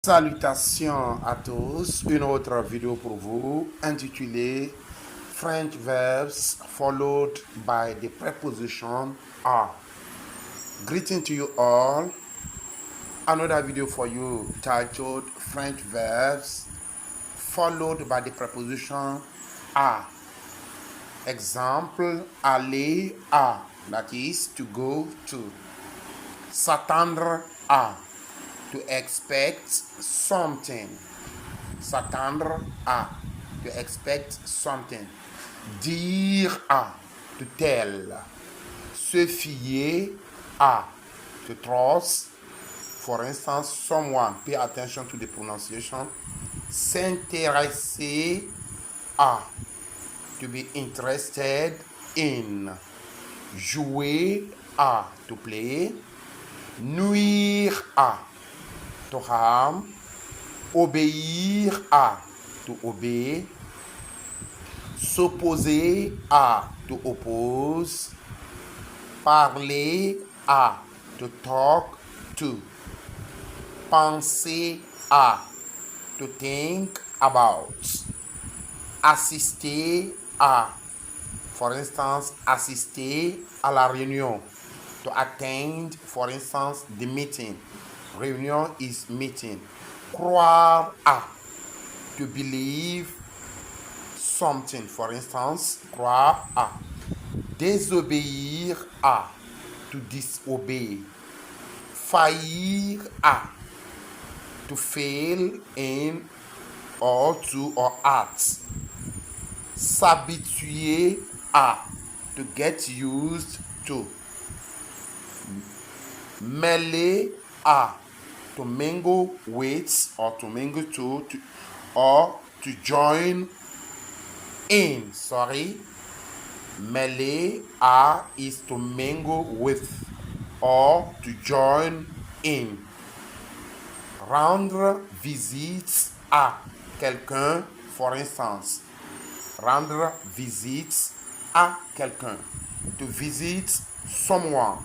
Salutations à tous, une autre vidéo pour vous intitulée French verbs followed by the preposition are. Greeting to you all. Another video for you titled French verbs followed by the preposition are. Example, aller à, that is to go to. S'attendre à, to expect something. S'attendre à, to expect something. Dire à, to tell. Se fier à, to trust. For instance, someone, pay attention to the pronunciation. S'intéresser à, to be interested in. Jouer à, to play. Nuire à, to harm. Obéir à, to obey. S'opposer à, to oppose. Parler à, to talk to. Penser à, to think about. Assister à, for instance, assister à la réunion. To attend, for instance, the meeting. Réunion is meeting. Croire à, to believe something, for instance, croire à. Désobéir à, to disobey. Faillir à, to fail in or to or at. S'habituer à, to get used to. Mêler à, to mingle with or to mingle to or to join in. Mêler à is to mingle with or to join in. Rendre visite à quelqu'un, for instance. Rendre visite à quelqu'un. To visit someone.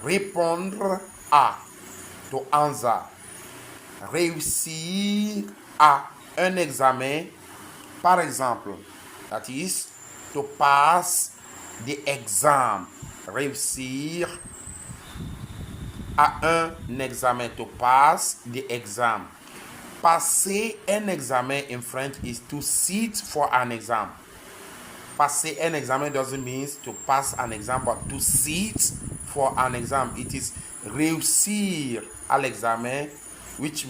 Répondre à, to answer. Réussir à un examen, par exemple, that is to pass the exam. Réussir à un examen, to pass the exam. Passer un examen in French is to sit for an exam. Passer un examen doesn't mean to pass an exam, but to sit for an exam. It is réussir à l'examen, which